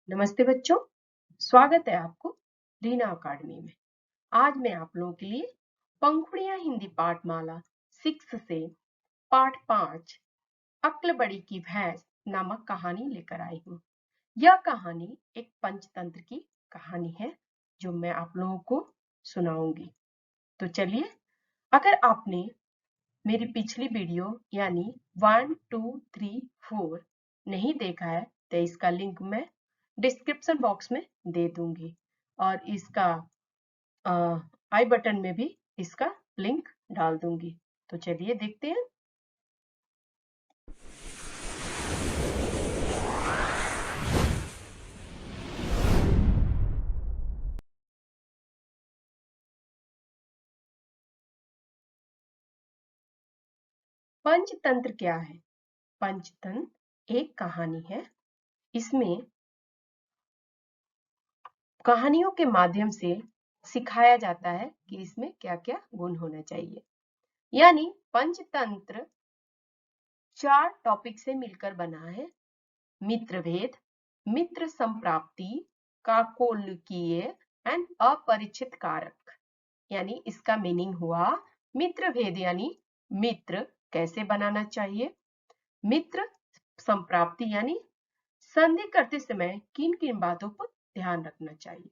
नमस्ते बच्चों, स्वागत है आपको रीना अकादमी में। आज मैं आप लोगों के लिए पंखुड़ियां हिंदी पाठमाला 6 से पाठ 5 अक्ल बड़ी की भैंस नामक कहानी लेकर आई हूँ। यह कहानी एक पंचतंत्र की कहानी है जो मैं आप लोगों को सुनाऊंगी। तो चलिए, अगर आपने मेरी पिछली वीडियो यानी 1, 2, 3, 4 नहीं देखा है तो इसका लिंक मैं डिस्क्रिप्शन बॉक्स में दे दूंगी और इसका आई बटन में भी इसका लिंक डाल दूंगी। तो चलिए देखते हैं। पंचतंत्र क्या है? पंचतंत्र एक कहानी है। इसमें कहानियों के माध्यम से सिखाया जाता है कि इसमें क्या क्या गुण होना चाहिए। यानी पंचतंत्र 4 टॉपिक से मिलकर बना है। मित्रभेद, मित्र संप्राप्ति, काकोलकीय एंड अपरिचित कारक। यानी इसका मीनिंग हुआ मित्रभेद यानी मित्र कैसे बनाना चाहिए, मित्र संप्राप्ति यानी संधि करते समय किन किन बातों पर ध्यान रखना चाहिए।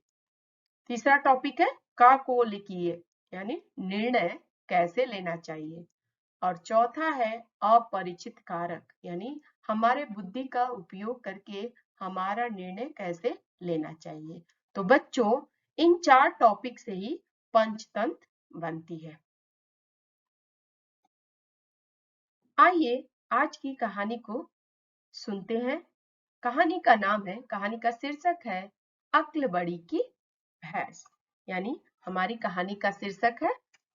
तीसरा टॉपिक है काकोलकीय यानी निर्णय कैसे लेना चाहिए। और चौथा है अपरिचित कारक यानी हमारे बुद्धि का उपयोग करके हमारा निर्णय कैसे लेना चाहिए। तो बच्चों, इन 4 टॉपिक से ही पंचतंत्र बनती है। आइए आज की कहानी को सुनते हैं। कहानी का नाम है, कहानी का शीर्षक है अक्ल बड़ी की भैंस। यानी हमारी कहानी का शीर्षक है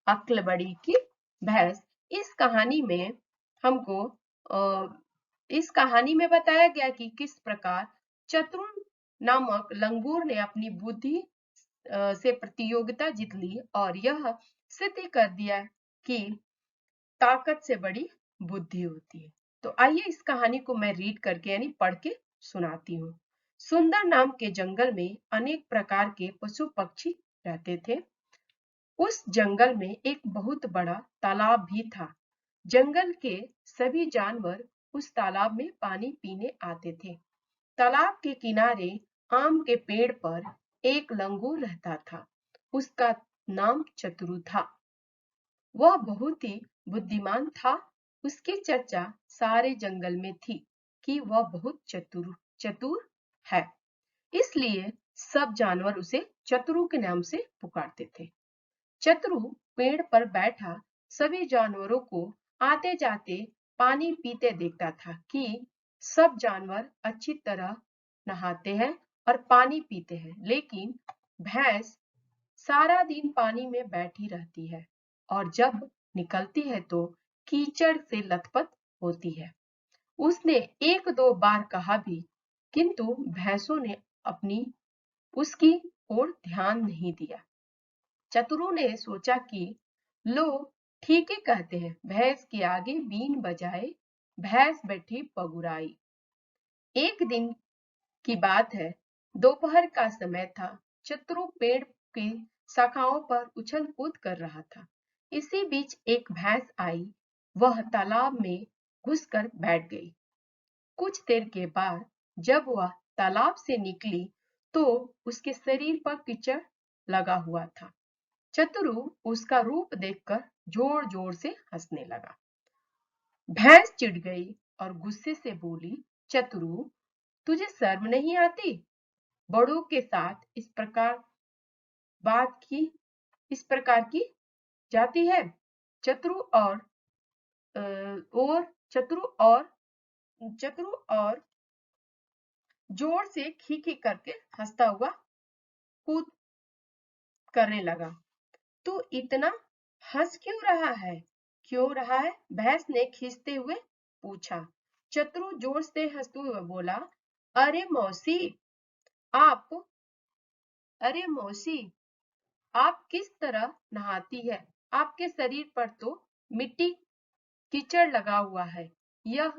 अक्ल बड़ी की भैंस। इस कहानी में हमको इस कहानी में बताया गया कि किस प्रकार चतुर नामक लंगूर ने अपनी बुद्धि से प्रतियोगिता जीत ली और यह सिद्ध कर दिया कि ताकत से बड़ी बुद्धि होती है। तो आइए इस कहानी को मैं रीड करके यानी पढ़ के सुनाती हूँ। सुंदर नाम के जंगल में अनेक प्रकार के पशु पक्षी रहते थे। उस जंगल में एक बहुत बड़ा तालाब भी था। जंगल के सभी जानवर उस तालाब में पानी पीने आते थे। तालाब के किनारे आम के पेड़ पर एक लंगूर रहता था। उसका नाम चतुरु था। वह बहुत ही बुद्धिमान था। उसकी चर्चा सारे जंगल में थी कि वह बहुत चतुर है। इसलिए सब जानवर उसे चतुरु के नाम से पुकारते थे। चतुरु पेड़ पर बैठा सभी जानवरों को आते जाते पानी पीते देखता था कि सब जानवर अच्छी तरह नहाते हैं और पानी पीते हैं, लेकिन भैंस सारा दिन पानी में बैठी रहती है और जब निकलती है तो कीचड़ से लथपथ होती है। उसने एक दो बार कहा भी, किंतु भैंसों ने अपनी उसकी ओर ध्यान नहीं दिया। चतुरु ने सोचा कि लोग ठीक ही कहते हैं, भैंस के आगे बीन बजाए भैंस बैठी पगुराई। एक दिन की बात है, दोपहर का समय था। चतुरु पेड़ की शाखाओं पर उछल कूद कर रहा था। इसी बीच एक भैंस आई। वह तालाब में घुसकर बैठ गई। कुछ देर के बाद जब वह तालाब से निकली तो उसके शरीर पर कीचड़ लगा हुआ था। चतुरु उसका रूप देखकर जोर जोर से हंसने लगा। भैंस चिढ़ गई और गुस्से से बोली, चतुरु, तुझे शर्म नहीं आती? बड़ों के साथ इस प्रकार की जाती है। चतुरु और चतुरु और जोर से खी खी करके हंसता हुआ कूद करने लगा। तू इतना हंस क्यों रहा है? भैंस ने खींचते हुए पूछा। चतुरु जोर से हंसते हुए बोला, अरे मौसी, आप अरे मौसी, आप किस तरह नहाती है? आपके शरीर पर तो मिट्टी कीचड़ लगा हुआ है। यह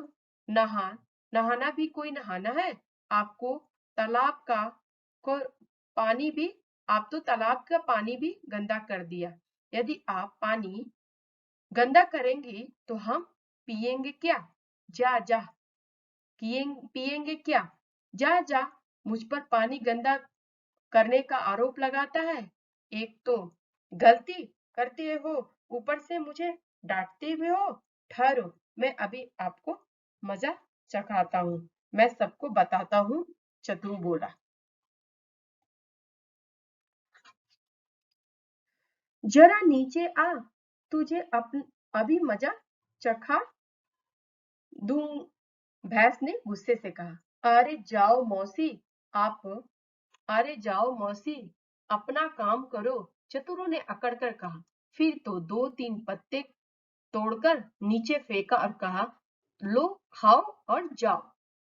नहाना भी कोई नहाना है? आपको तालाब का को पानी भी आप तो तालाब का पानी भी गंदा कर दिया। यदि आप पानी गंदा करेंगी तो हम पिएंगे क्या? जा जा पिएंगे क्या? जा जा मुझ पर पानी गंदा करने का आरोप लगाता है। एक तो गलती करते हो, ऊपर से मुझे डांटते भी हो। ठहरो, मैं अभी आपको मजा चखाता हूँ, मैं सबको बताता हूँ, चतुर बोला। जरा नीचे आ, तुझे अभी मजा चखा दूं, भैंस ने गुस्से से कहा। अरे जाओ मौसी, आप अरे जाओ मौसी, अपना काम करो, चतुरों ने अकड़ कर कहा। फिर तो दो तीन पत्ते तोड़कर नीचे फेंका और कहा, लो खाओ और जाओ।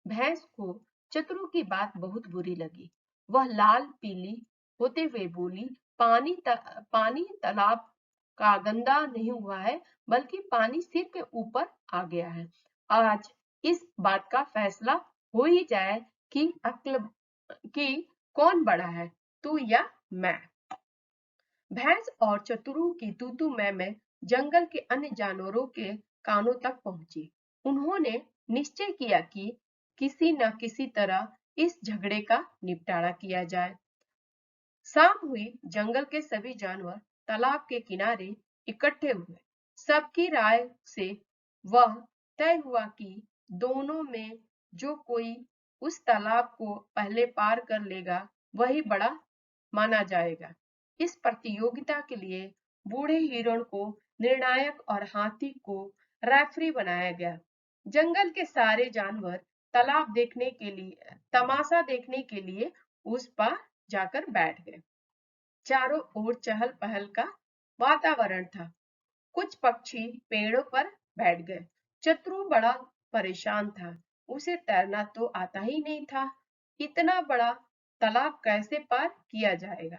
भैंस को चतुरों की बात बहुत बुरी लगी। वह लाल पीली होते हुए बोली, पानी तालाब का गंदा नहीं हुआ है, बल्कि पानी सिर के ऊपर आ गया है। आज इस बात का फैसला हो ही जाए कि अक्ल कि कौन बड़ा है, तू या मैं। भैंस और चतुरों की तू मैं जंगल के अन्य जानवरों के कानों तक पहुंची। उन्होंने निश्चय किया कि किसी न किसी तरह इस झगड़े का निपटारा किया जाए। शाम हुई, जंगल के सभी जानवर तालाब के किनारे इकट्ठे हुए। सबकी राय से वह तय हुआ कि दोनों में जो कोई उस तालाब को पहले पार कर लेगा, वही बड़ा माना जाएगा। इस प्रतियोगिता के लिए बूढ़े हिरण को निर्णायक और हाथी को रेफरी बनाया गया। जंगल के सारे जानवर तालाब देखने के लिए तमाशा देखने के लिए उस पर जाकर बैठ गए। चारों ओर चहल पहल का वातावरण था। कुछ पक्षी पेड़ों पर बैठ गए। चतुर बड़ा परेशान था, उसे तैरना तो आता ही नहीं था। इतना बड़ा तालाब कैसे पार किया जाएगा?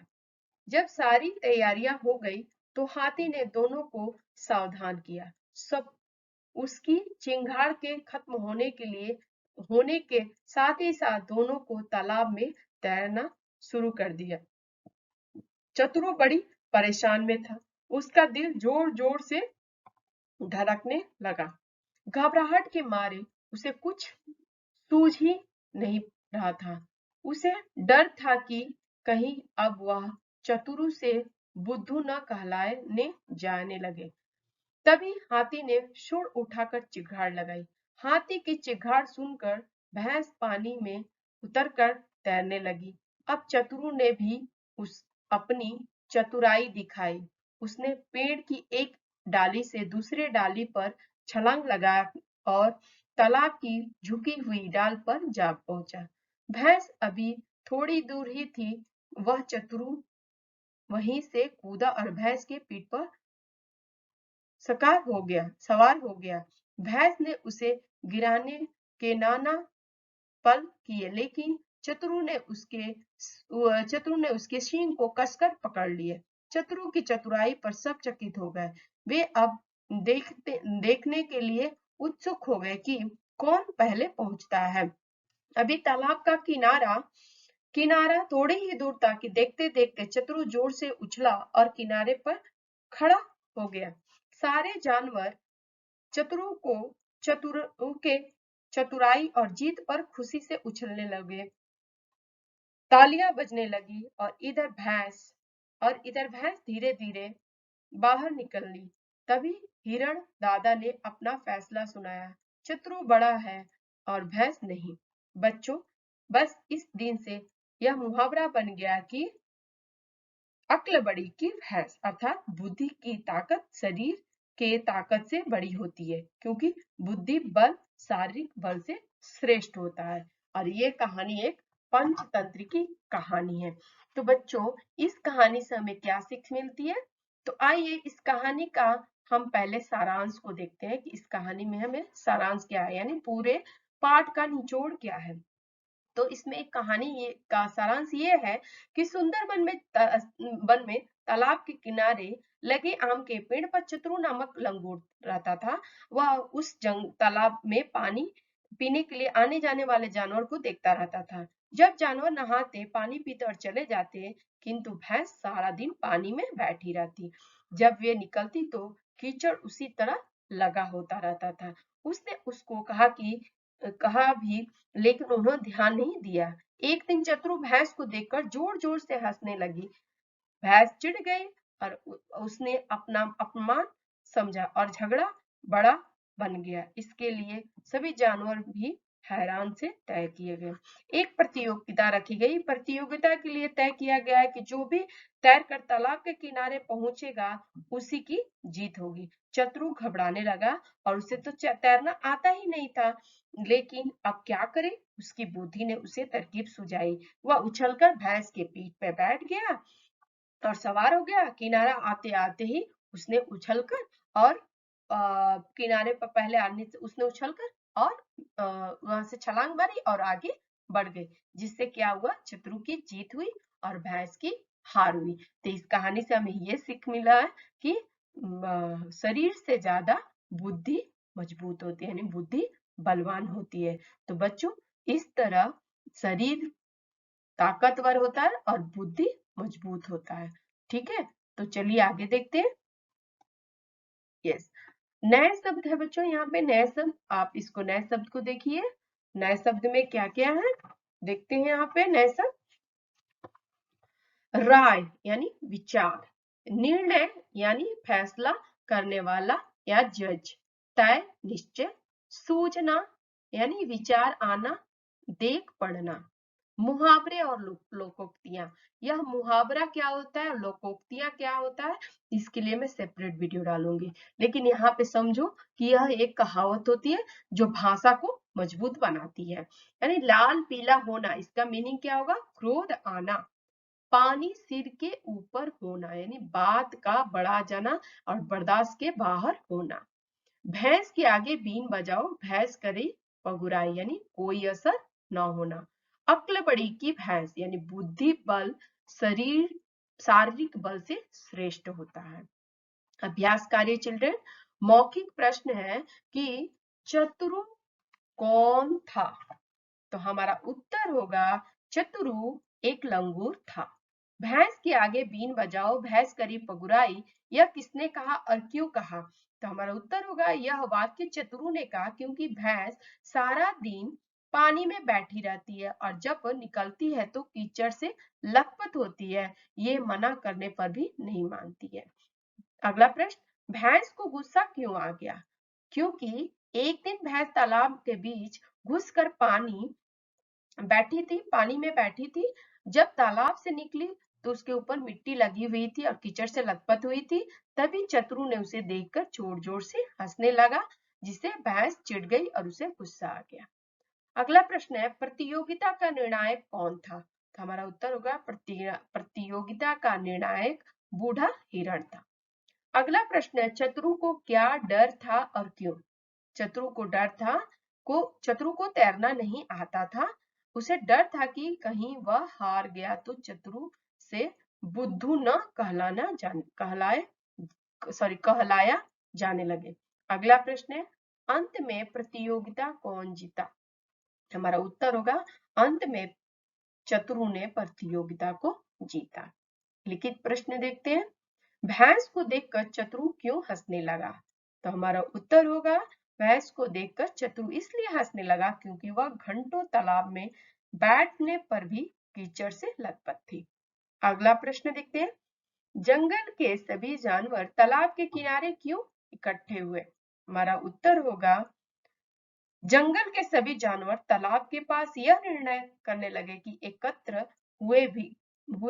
जब सारी तैयारियां हो गई तो हाथी ने दोनों को सावधान किया। सब उसकी चिंगार के खत्म होने के साथ ही साथ दोनों को तालाब में तैरना शुरू कर दिया। चतुरो बड़ी परेशान में था। उसका दिल जोर जोर से धड़कने लगा। घबराहट के मारे उसे कुछ सूझ ही नहीं रहा था। उसे डर था कि कहीं अब वह चतुरु से बुद्धू न कहलाने जाने लगे। तभी हाथी ने शुर उठाकर चिघाड़ लगाई। हाथी की चिघाड़ सुनकर भैंस पानी में उतरकर तैरने लगी। अब चतुरु ने भी उस अपनी चतुराई दिखाई। उसने पेड़ की एक डाली से दूसरे डाली पर छलांग लगा और तालाब की झुकी हुई डाल पर जा पहुंचा। भैंस अभी थोड़ी दूर ही थी, वह चतुरु वहीं से कूदा और भैंस के पीठ पर सवार हो गया। भैंस ने उसे गिराने के नाना पल किए, लेकिन चतुरु ने उसके सींग को कसकर पकड़ लिए। चतुरु की चतुराई पर सब चकित हो गए। वे अब देखने के लिए उत्सुक हो गए कि कौन पहले पहुंचता है। अभी तालाब का किनारा थोड़ी ही दूर था कि देखते देखते चतुरु जोर से उछला और किनारे पर खड़ा हो गया। सारे जानवर चतुरों को चतुरों के चतुराई और जीत पर खुशी से उछलने लगे। तालियां बजने लगी और इधर भैंस धीरे धीरे बाहर निकल ली। तभी हिरण दादा ने अपना फैसला सुनाया। चतुरु बड़ा है और भैंस नहीं। बच्चों, बस इस दिन से यह मुहावरा बन गया कि अक्ल बड़ी की भैंस, अर्थात बुद्धि की ताकत शरीर के ताकत से बड़ी होती है, क्योंकि बुद्धि बल शारीरिक बल से श्रेष्ठ होता है। और ये कहानी एक पंचतंत्र की कहानी है। तो बच्चों, इस कहानी से हमें क्या सीख मिलती है? तो आइए इस कहानी का हम पहले सारांश को देखते हैं कि इस कहानी में हमें सारांश क्या है, यानी पूरे पाठ का निचोड़ क्या है। तो इसमें एक कहानी का सारांश ये है कि सुंदर वन में तालाब के किनारे लगे आम के पेड़ पर चतुरु नामक लंगूर रहता था। वह उस तालाब में पानी पीने के लिए आने जाने वाले जानवर को देखता रहता था। जब जानवर नहाते, पानी पीते और चले जाते, किंतु भैंस सारा दिन पानी में बैठी रहती। जब वे निकलती तो कीचड़ उसी तरह लगा होता रहता था। उसने उसको कहा भी, लेकिन उन्होंने ध्यान नहीं दिया। एक दिन चतुर भैंस को देखकर जोर जोर से हंसने लगी। भैंस चिढ़ गई और उसने अपना अपमान समझा और झगड़ा बड़ा बन गया। इसके लिए सभी जानवर भी हैरान से तय किए गए। एक प्रतियोगिता रखी गई। प्रतियोगिता के लिए तय किया गया है कि जो भी तैरकर तालाब के किनारे पहुंचेगा उसी की जीत होगी। चतुर घबराने लगा और उसे तो तैरना आता ही नहीं था, लेकिन अब क्या करे। उसकी बुद्धि ने उसे तरकीब सुझाई। वह उछलकर भैंस के पीठ पर बैठ गया और सवार हो गया। किनारा आते आते ही उसने उछलकर और किनारे पर पहले आने से उसने उछलकर और वहां से छलांग मारी और आगे बढ़ गई, जिससे क्या हुआ, चतुर की जीत हुई और भैंस की हार हुई। तो इस कहानी से हमें ये सीख मिला है कि शरीर से ज्यादा बुद्धि मजबूत होती है, यानी बुद्धि बलवान होती है। तो बच्चों, इस तरह शरीर ताकतवर होता है और बुद्धि मजबूत होता है। ठीक है, तो चलिए आगे देखते हैं। यस, नए शब्द है बच्चों। यहाँ पे नए शब्द, आप इसको नए शब्द को देखिए। नए शब्द में क्या क्या है देखते हैं। यहाँ पे नए शब्द, राय यानी विचार, निर्णय यानी फैसला करने वाला या जज, तय निश्चय, सूचना यानी विचार आना, देख पढ़ना, मुहावरे और लोकोक्तियां। यह मुहावरा क्या होता है, लोकोक्तियां क्या होता है, इसके लिए मैं सेपरेट वीडियो डालूंगी। लेकिन यहाँ पे समझो कि यह एक कहावत होती है जो भाषा को मजबूत बनाती है। यानी लाल पीला होना, इसका मीनिंग क्या होगा, क्रोध आना। पानी सिर के ऊपर होना, यानी बात का बढ़ा जाना और बर्दाश्त के बाहर होना। भैंस के आगे बीन बजाओ, भैंस करे पगुराई, यानी कोई असर न होना। अक्ल बड़ी की भैंस, यानी बुद्धि बल शरीर शारीरिक बल से श्रेष्ठ होता है। अभ्यास कार्य चिल्ड्रन, मौखिक प्रश्न है कि चतुरु कौन था। तो हमारा उत्तर होगा, चतुरु एक लंगूर था। भैंस के आगे बीन बजाओ, भैंस करी पगुराई, यह किसने कहा और क्यों कहा। तो हमारा उत्तर होगा, यह वाक्य चतुरु ने कहा क्योंकि भैंस सारा दिन पानी में बैठी रहती है और जब निकलती है तो कीचड़ से लथपथ होती है। ये मना करने पर भी नहीं मानती है। अगला प्रश्न, भैंस को गुस्सा क्यों आ गया। क्योंकि एक दिन भैंस तालाब के बीच घुसकर पानी में बैठी थी। जब तालाब से निकली तो उसके ऊपर मिट्टी लगी हुई थी और कीचड़ से लथपथ हुई थी। तभी चतुरु ने उसे देखकर जोर जोर से हंसने लगा, जिससे भैंस चिढ़ गई और उसे गुस्सा आ गया। अगला प्रश्न है, प्रतियोगिता का निर्णायक कौन था। तो हमारा उत्तर होगा, प्रतियोगिता का निर्णायक बूढ़ा हिरण था। अगला प्रश्न है, चतुरु को क्या डर था और क्यों। चतुरु को डर था, चतुरु को तैरना नहीं आता था। उसे डर था कि कहीं वह हार गया तो चतुरु से बुद्धू न कहलाया जाने लगे। अगला प्रश्न है, अंत में प्रतियोगिता कौन जीता। हमारा उत्तर होगा, अंत में चतुरु ने प्रतियोगिता को जीता। लिखित प्रश्न देखते हैं। भैंस को देखकर चतुरु क्यों हंसने लगा। तो हमारा उत्तर होगा, भैंस को देखकर चतुरु इसलिए हंसने लगा क्योंकि वह घंटों तालाब में बैठने पर भी कीचड़ से लथपथ थी। अगला प्रश्न देखते हैं, जंगल के सभी जानवर तालाब के किनारे क्यों इकट्ठे हुए। हमारा उत्तर होगा, जंगल के सभी जानवर तालाब के पास यह निर्णय करने लगे कि एकत्र हुए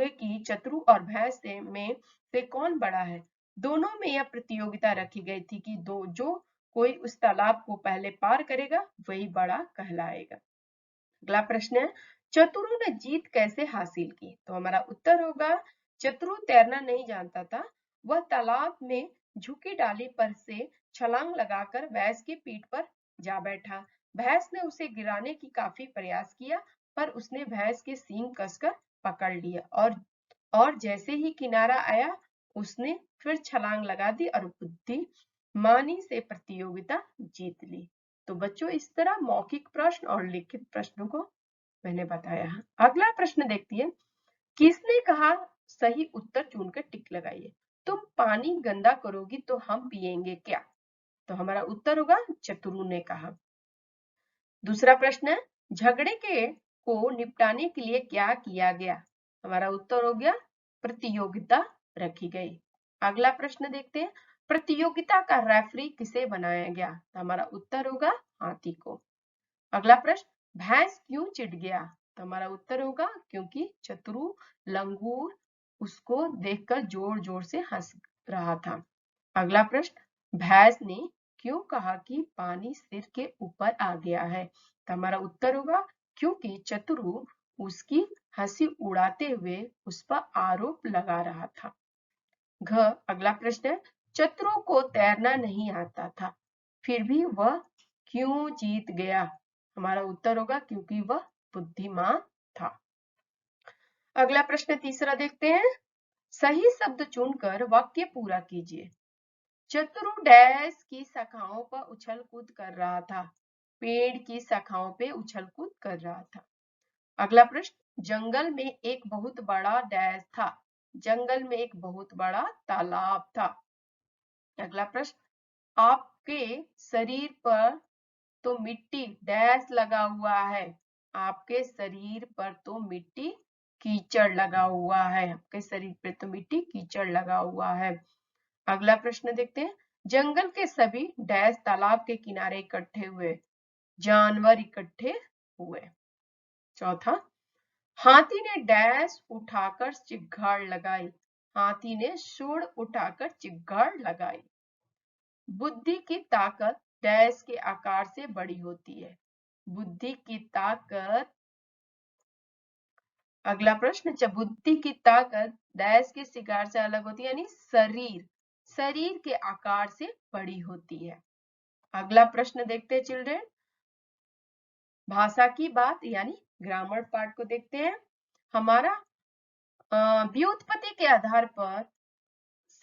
कि चतुरु और भैंस में से कौन बड़ा है। दोनों में यह प्रतियोगिता रखी गई थी कि जो कोई उस तालाब को पहले पार करेगा वही बड़ा कहलाएगा। अगला प्रश्न है, चतुरु ने जीत कैसे हासिल की। तो हमारा उत्तर होगा, चतुरु तैरना नहीं जानता था। वह तालाब में झुकी डाली पर से छलांग लगाकर भैंस की पीठ पर जा बैठा। भैंस ने उसे गिराने की काफी प्रयास किया, पर उसने भैंस के सींग कसकर पकड़ लिया और जैसे ही किनारा आया उसने फिर छलांग लगा दी और बुद्धिमानी से प्रतियोगिता जीत ली। तो बच्चों, इस तरह मौखिक प्रश्न और लिखित प्रश्नों को मैंने बताया। अगला प्रश्न देखती है, किसने कहा सही उत्तर चुनकर टिक लगाइए। तुम पानी गंदा करोगी तो हम पिएंगे क्या? तो हमारा उत्तर होगा चतुरु ने कहा। दूसरा प्रश्न है, झगड़े के को निपटाने के लिए क्या किया गया? हमारा उत्तर हो गया प्रतियोगिता रखी गई। अगला प्रश्न देखते हैं, प्रतियोगिता का रेफरी किसे बनाया गया? तो हमारा उत्तर होगा हाथी को। अगला प्रश्न, भैंस क्यों चिढ़ गया? तो हमारा उत्तर होगा क्योंकि चतुरु लंगूर उसको देखकर जोर जोर से हंस रहा था। अगला प्रश्न, भैंस ने क्यों कहा कि पानी सिर के ऊपर आ गया है? तो हमारा उत्तर होगा क्योंकि चतुरु उसकी हंसी उड़ाते हुए उस पर आरोप लगा रहा था। अगला प्रश्न है, चतुरु को तैरना नहीं आता था, फिर भी वह क्यों जीत गया? हमारा उत्तर होगा क्योंकि वह बुद्धिमान था। अगला प्रश्न तीसरा देखते हैं, सही शब्द चुनकर वाक्य पूरा कीजिए। चतुरु डैश की शाखाओं पर उछल कूद कर रहा था। पेड़ की शाखाओं पे उछल कूद कर रहा था। अगला प्रश्न, जंगल में एक बहुत बड़ा डैश था। जंगल में एक बहुत बड़ा तालाब था। अगला प्रश्न, आपके शरीर पर तो मिट्टी डैश लगा हुआ है। आपके शरीर पर तो मिट्टी कीचड़ लगा हुआ है। आपके शरीर पर तो मिट्टी कीचड़ लगा हुआ है। अगला प्रश्न देखते हैं, जंगल के सभी डैश तालाब के किनारे इकट्ठे हुए। जानवर इकट्ठे हुए। चौथा, हाथी ने डैश उठाकर चिघाड़ लगाई। हाथी ने सूंड उठाकर चिघाड़ लगाई। बुद्धि की ताकत डैश के आकार से बड़ी होती है। बुद्धि की ताकत। अगला प्रश्न, बुद्धि की ताकत डैश के शिकार से अलग होती है, यानी शरीर के आकार से बड़ी होती है। अगला प्रश्न देखते हैं चिल्ड्रेन, भाषा की बात यानी ग्रामर पार्ट को देखते हैं। हमारा व्युत्पत्ति के आधार पर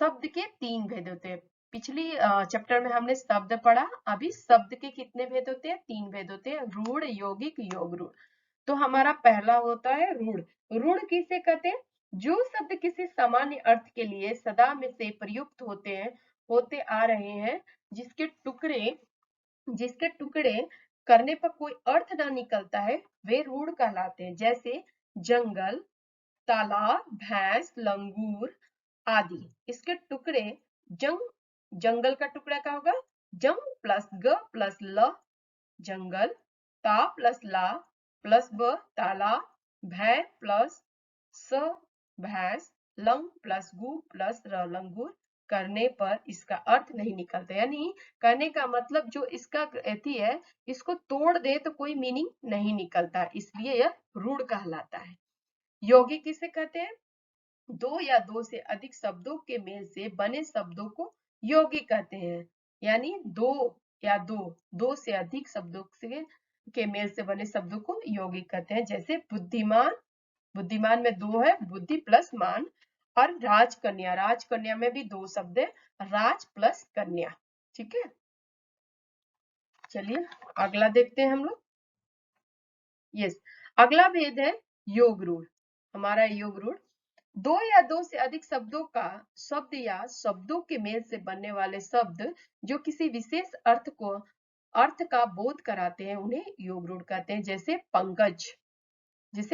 शब्द के 3 भेद होते हैं। पिछली चैप्टर में हमने शब्द पढ़ा, अभी शब्द के कितने भेद होते हैं? 3 भेद होते हैं, रूढ़, यौगिक, योग रूढ़। तो हमारा पहला होता है रूढ़। रूढ़ किसे कहते हैं? जो शब्द किसी सामान्य अर्थ के लिए सदा में से प्रयुक्त होते आ रहे हैं, जिसके टुकड़े करने पर कोई अर्थ ना निकलता है, वे रूढ़ कहलाते हैं। जैसे जंगल, तालाब, भैंस, लंगूर आदि। इसके टुकड़े जंगल का टुकड़ा क्या होगा? जंग प्लस ग प्लस ल जंगल, ता प्लस ला प्लस ब तालाब, भै प्लस स भैंस, लंग प्लस गु प्लस र लंगूर करने पर इसका अर्थ नहीं निकलता। यानी करने का मतलब जो इसका एथी है, इसको तोड़ दे तो कोई मीनिंग नहीं निकलता, इसलिए यह रूढ़ कहलाता है। यौगिक किसे कहते हैं? दो या दो से अधिक शब्दों के मेल से बने शब्दों को यौगिक कहते हैं। यानी दो से अधिक शब्दों के मेल से बने शब्दों को यौगिक कहते हैं। जैसे बुद्धिमान में 2 है, बुद्धि प्लस मान। और राजकन्या में भी 2 शब्द है, राज प्लस कन्या। ठीक है, चलिए अगला देखते हैं हम लोग। यस, अगला भेद है योग रूढ़। हमारा योग रूढ़, 2 या 2 से अधिक शब्दों या शब्दों के मेल से बनने वाले शब्द जो किसी विशेष अर्थ का बोध कराते हैं, उन्हें योग रूढ़ कहते हैं। जैसे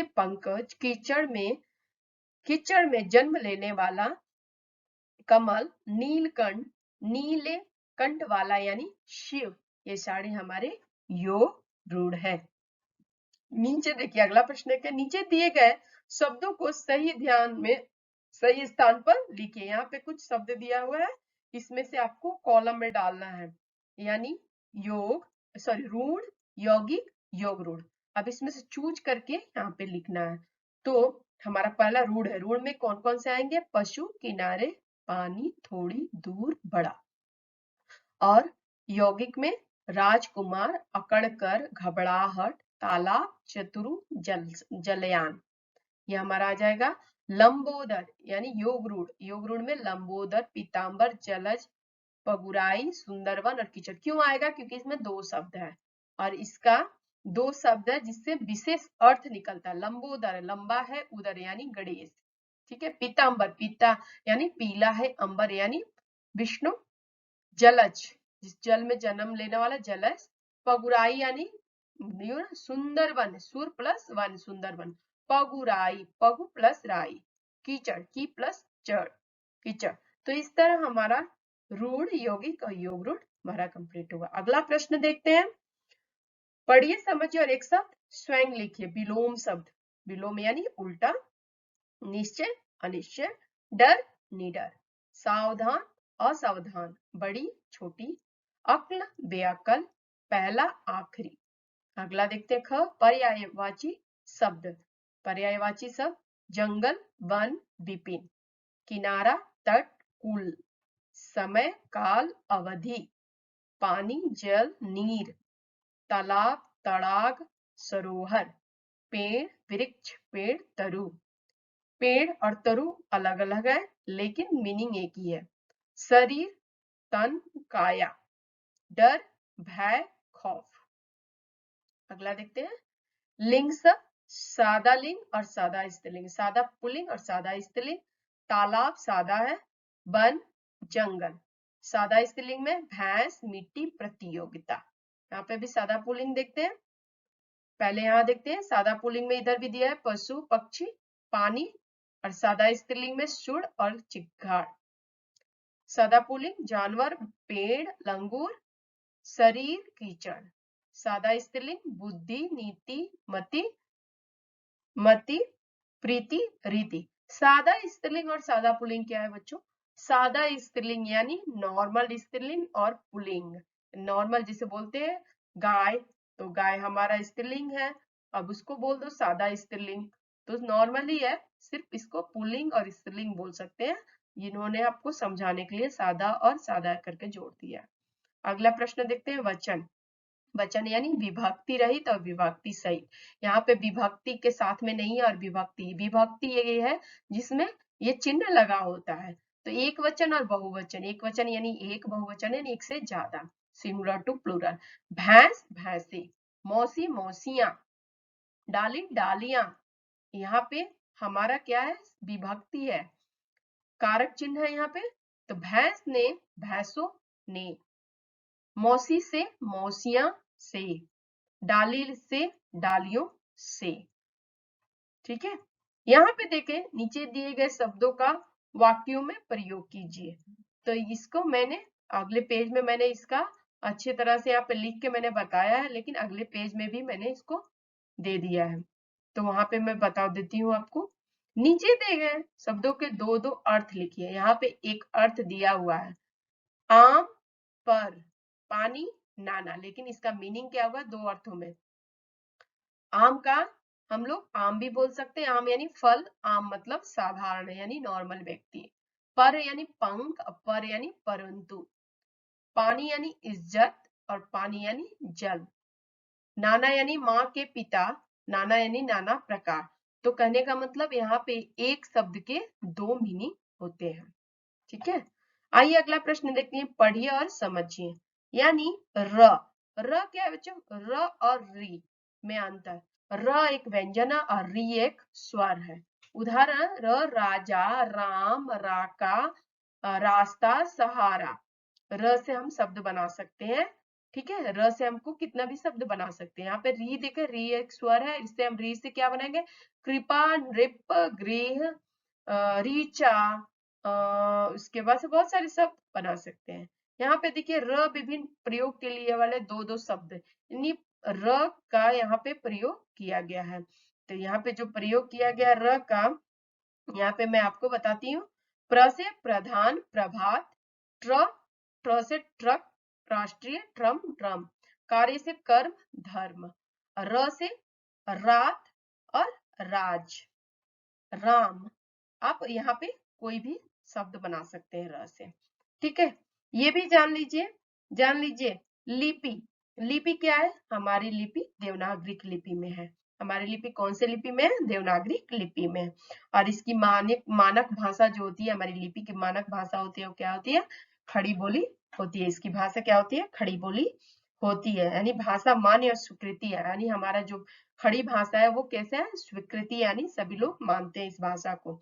पंकज, कीचड़ में जन्म लेने वाला, कमल, नीलकंठ, नीले कंठ वाला यानी शिव। ये सारे हमारे योग रूढ़ है। नीचे देखिए अगला प्रश्न है, नीचे दिए गए शब्दों को सही स्थान पर लिखिए। यहाँ पे कुछ शब्द दिया हुआ है, इसमें से आपको कॉलम में डालना है, यानी रूढ़, यौगिक, योग रूढ़। अब इसमें से चूज करके यहाँ पे लिखना है। तो हमारा पहला रूढ़ है। रूढ़ में कौन कौन से आएंगे? पशु, किनारे, पानी, थोड़ी, दूर, बड़ा। और यौगिक में राजकुमार, अकड़कर, घबराहट, तालाब, चतुरु, जलयान। ये हमारा आ जाएगा। लंबोदर यानी योग रूढ़ में लंबोदर, पीताम्बर, जलज, पगुराई, सुंदरवन और कीचड़। क्यों आएगा? क्योंकि इसमें 2 शब्द है और इसका दो शब्द है जिससे विशेष अर्थ निकलता है। लंबोदर, लंबा है, उदर यानी गणेश, ठीक है। पीतांबर, पीता यानी पीला है, अंबर यानी विष्णु। जलज, जिस जल में जन्म लेने वाला जलज। पगुराई यानी सुंदरवन, सुर प्लस वन, सुंदरवन। पगुराई, पगु प्लस राई। कीचड़, की प्लस चढ़, कीचड़। तो इस तरह हमारा रूढ़, यौगिक और योग रूढ़ हमारा कंप्लीट हुआ। अगला प्रश्न देखते हैं, पढ़िए, समझिए और एक शब्द स्वयं लिखिए। विलोम शब्द, विलोम यानी उल्टा। निश्चय, अनिश्चय। डर, निडर। सावधान, असावधान। बड़ी, छोटी। अक्ल, बेअक्ल। पहला, आखिरी। अगला देखते हैं, ख, पर्यायवाची शब्द। पर्यायवाची शब्द, जंगल, वन, विपिन। किनारा, तट, कुल। समय, काल, अवधि। पानी, जल, नीर। तालाब, तड़ाग, सरोवर। पेड़, वृक्ष, पेड़, तरु। पेड़ और तरु अलग अलग है लेकिन मीनिंग एक ही है। शरीर, तन, काया। डर, भय, खौफ। अगला देखते हैं, लिंग शब्द, सादा लिंग और सादा स्त्रीलिंग। सादा पुल्लिंग और सादा स्त्रीलिंग। तालाब सादा है, वन, जंगल। सादा स्त्रीलिंग में भैंस, मिट्टी, प्रतियोगिता। यहाँ पे भी सादा पुल्लिंग देखते हैं। पहले यहाँ देखते हैं, सादा पुल्लिंग में इधर भी दिया है पशु, पक्षी, पानी। और सादा स्त्रीलिंग में सुर और चिक्कार। सादा पुल्लिंग, जानवर, पेड़, लंगूर। शरीर, कीचड़। सादा स्त्रीलिंग, बुद्धि, नीति, मति, मति, प्रीति, रीति। सादा स्त्रीलिंग और सादा पुल्लिंग क्या है बच्चों? सादा स्त्रीलिंग यानी नॉर्मल स्त्रीलिंग और पुल्लिंग। नॉर्मल जिसे बोलते हैं गाय, तो गाय हमारा स्त्रीलिंग है, अब उसको बोल दो सादा स्त्रीलिंग, तो नॉर्मल ही है, सिर्फ इसको पुल्लिंग और स्त्रीलिंग बोल सकते हैं। इन्होंने आपको समझाने के लिए सादा और सादा करके जोड़ दिया। अगला प्रश्न देखते हैं, वचन। वचन यानी विभक्ति रहित और विभक्ति सहित। यहाँ पे विभक्ति के साथ में नहीं है और विभक्ति, विभक्ति ये है जिसमें ये चिन्ह लगा होता है। तो एक वचन और बहुवचन, एक वचन यानी एक, बहुवचन यानी एक से ज्यादा, सिंगुलर टू प्लूरल। भैंस, भैंसे। मौसी, मौसियां। डाली, डालियां। यहाँ पे हमारा क्या है? विभक्ति है, कारक चिन्ह है यहाँ पे। तो भैंस ने, भैंसों ने। मौसी से, मौसियां से। डाली से, डालियों से। ठीक है, यहाँ पे देखें, नीचे दिए गए शब्दों का वाक्यों में प्रयोग कीजिए। तो इसको मैंने अगले पेज में मैंने इसका अच्छी तरह से यहाँ पे लिख के मैंने बताया है, लेकिन अगले पेज में भी मैंने इसको दे दिया है, तो वहां पे मैं बता देती हूँ आपको। नीचे दिए गए शब्दों के दो दो अर्थ लिखिए। यहाँ पे एक अर्थ दिया हुआ है, आम पर, पानी, नाना, लेकिन इसका मीनिंग क्या होगा दो अर्थों में। आम का हम लोग आम भी बोल सकते हैं, आम यानी फल, आम मतलब साधारण यानी नॉर्मल व्यक्ति। पर यानी पंख, पर यानी परंतु। पानी यानी इज्जत और पानी यानी जल। नाना यानी माँ के पिता, नाना यानी नाना प्रकार। तो कहने का मतलब यहाँ पे एक शब्द के दो मीनिंग होते हैं। ठीक है, आइए अगला प्रश्न देखते हैं, पढ़िए और समझिए। यानी र, र क्या है बच्चों? र और री में अंतर। र एक व्यंजन है और री एक स्वर है। उदाहरण, र राजा, राम, राका, रास्ता, सहारा। र से हम शब्द बना सकते हैं। ठीक है, र से हमको कितना भी शब्द बना सकते हैं। यहाँ पे री देखे, री एक स्वर है, इससे हम री से क्या बनाएंगे? कृपा, नृप, गृह, रीचा, उसके बाद से बहुत सारे शब्द बना सकते हैं। यहाँ पे देखिए, र विभिन्न प्रयोग के लिए वाले दो दो शब्द, यानी र का यहाँ पे प्रयोग किया गया है। तो यहाँ पे जो प्रयोग किया गया र का, यहाँ पे मैं आपको बताती हूँ। प्र से प्रधान, प्रभात। ट्र, ट्र से ट्रक, राष्ट्रीय, ट्रम, ड्रम। कार्य से कर्म, धर्म। र से रात और राज, राम। आप यहाँ पे कोई भी शब्द बना सकते हैं र से। ठीक है, ये भी जान लीजिए, जान लीजिए। लिपि, लिपि क्या है? हमारी लिपि देवनागरी लिपि में है। हमारी लिपि कौन से लिपि में है? देवनागरी लिपि में है। और इसकी मानक भाषा जो होती है, हमारी लिपि की मानक भाषा होती है, वो क्या होती है? खड़ी बोली होती है। इसकी भाषा क्या होती है? खड़ी बोली होती है, यानी भाषा मान्य और स्वीकृति है, यानी हमारा जो खड़ी भाषा है वो कैसे है, स्वीकृति, यानी सभी लोग मानते हैं इस भाषा को।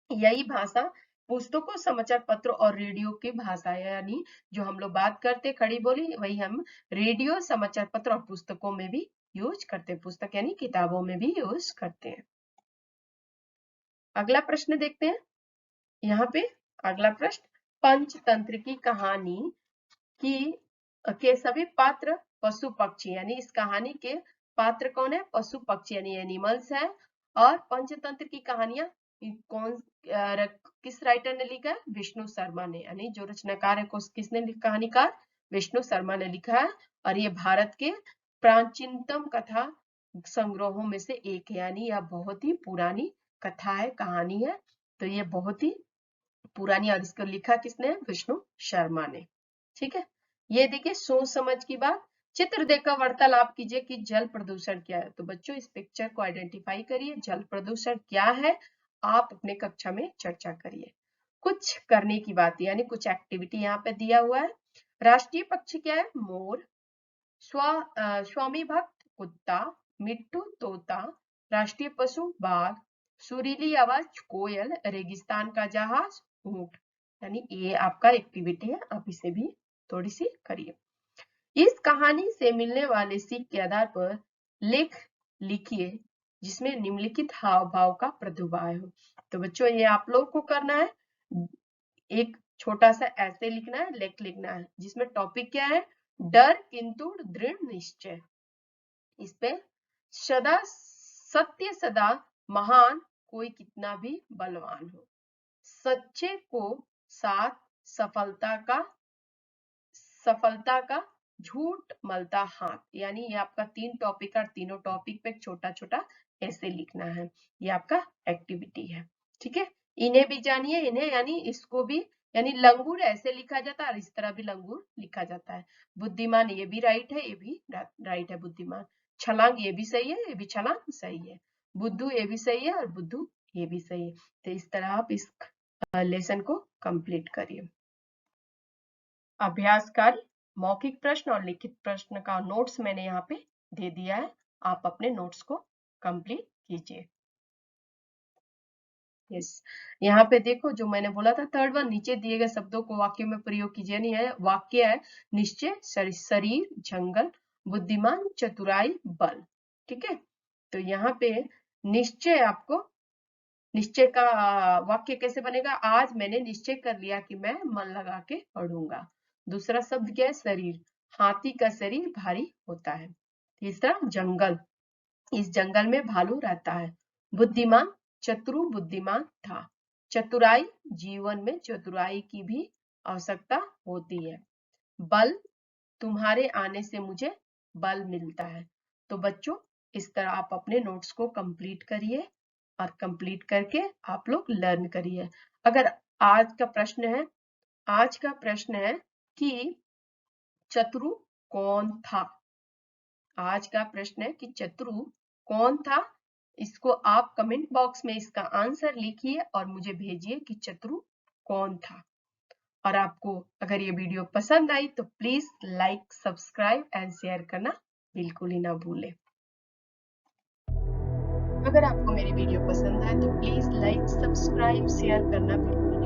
यही भाषा पुस्तकों, समाचार पत्र और रेडियो की भाषा है, यानी जो हम लोग बात करते खड़ी बोली वही हम रेडियो, समाचार पत्र और पुस्तकों में भी यूज करते हैं, पुस्तक यानी किताबों में भी यूज करते हैं। अगला प्रश्न देखते हैं। यहाँ पे अगला प्रश्न, पंचतंत्र की कहानी की के सभी पात्र पशु पक्षी, यानी इस कहानी के पात्र कौन है, पशु पक्षी यानी एनिमल्स है। और पंचतंत्र की कहानियां कौन किस राइटर ने लिखा है, विष्णु शर्मा ने, यानी जो रचनाकार है किसने कहानीकार, विष्णु शर्मा ने लिखा है। और ये भारत के प्राचीनतम कथा संग्रहों में से एक है, यानी यह बहुत ही पुरानी कथा है, कहानी है, तो ये बहुत ही पुरानी, और इसको लिखा किसने, विष्णु शर्मा ने। ठीक है, ये देखिए सोच समझ की बात, चित्र देखकर वार्तालाप कीजिए कि जल प्रदूषण क्या है। तो बच्चों इस पिक्चर को आइडेंटिफाई करिए, जल प्रदूषण क्या है, आप अपने कक्षा में चर्चा करिए। कुछ करने की बात, यानी कुछ एक्टिविटी यहाँ पे दिया हुआ है। राष्ट्रीय पक्षी क्या है, मोर। स्वामी भक्त कुत्ता, मिट्टू तोता। राष्ट्रीय पशु बाघ, सुरीली आवाज कोयल, रेगिस्तान का जहाज ऊंट। यानी ये आपका एक्टिविटी है, आप इसे भी थोड़ी सी करिए। इस कहानी से मिलने वाले सीख के आधार पर लेख लिखिए जिसमें निम्नलिखित हाव भाव का प्रादुर्भाव हो। तो बच्चों ये आप लोग को करना है, एक छोटा सा ऐसे लिखना है, लेख लिखना है, जिसमें टॉपिक क्या है, डर किंतु दृढ़ निश्चय। इस पे सदा सत्य सदा महान, कोई कितना भी बलवान हो। सच्चे को साथ सफलता का झूठ मलता हाथ। यानी ये आपका 3 टॉपिक और तीनों टॉपिक पे छोटा छोटा ऐसे लिखना है, ये आपका एक्टिविटी है। ठीक है, इन्हें भी जानिए, इन्हें यानी इसको भी, यानी लंगूर ऐसे लिखा जाता है और इस तरह भी लंगूर लिखा जाता है। बुद्धिमान ये भी राइट है, ये भी राइट है बुद्धिमान। छलांग ये भी सही है, ये भी छलांग सही है। बुद्धू ये भी सही है और बुद्धू ये भी सही है। तो इस तरह आप इस लेसन को कंप्लीट करिए। अभ्यास कार्य, मौखिक प्रश्न और लिखित प्रश्न का नोट्स मैंने यहाँ पे दे दिया है, आप अपने नोट्स को कंप्लीट कीजिए। यस, यहाँ पे देखो जो मैंने बोला था, थर्ड वन, नीचे दिए गए शब्दों को वाक्य में प्रयोग कीजिए। नहीं है, वाक्य है निश्चय, शरीर, जंगल, बुद्धिमान, चतुराई, बल। ठीक है, तो यहाँ पे निश्चय, आपको निश्चय का वाक्य कैसे बनेगा, आज मैंने निश्चय कर लिया कि मैं मन लगा के पढ़ूंगा। दूसरा शब्द क्या है, शरीर, हाथी का शरीर भारी होता है। तीसरा जंगल, इस जंगल में भालू रहता है। बुद्धिमान, चतुर बुद्धिमान था। चतुराई, जीवन में चतुराई की भी आवश्यकता होती है। बल, तुम्हारे आने से मुझे बल मिलता है। तो बच्चों इस तरह आप अपने नोट्स को कंप्लीट करिए और कंप्लीट करके आप लोग लर्न करिए। अगर आज का प्रश्न है, आज का प्रश्न है कि चतुरु कौन था। आज का प्रश्न है कि चतुरु कौन था। इसको आप कमेंट बॉक्स में इसका आंसर लिखिए और मुझे भेजिए कि चतुरु कौन था। और आपको अगर ये वीडियो पसंद आई तो please like, subscribe and share करना बिल्कुल ही ना भूलें। अगर आपको मेरी वीडियो पसंद आए तो प्लीज लाइक, सब्सक्राइब, शेयर करना बिल्कुल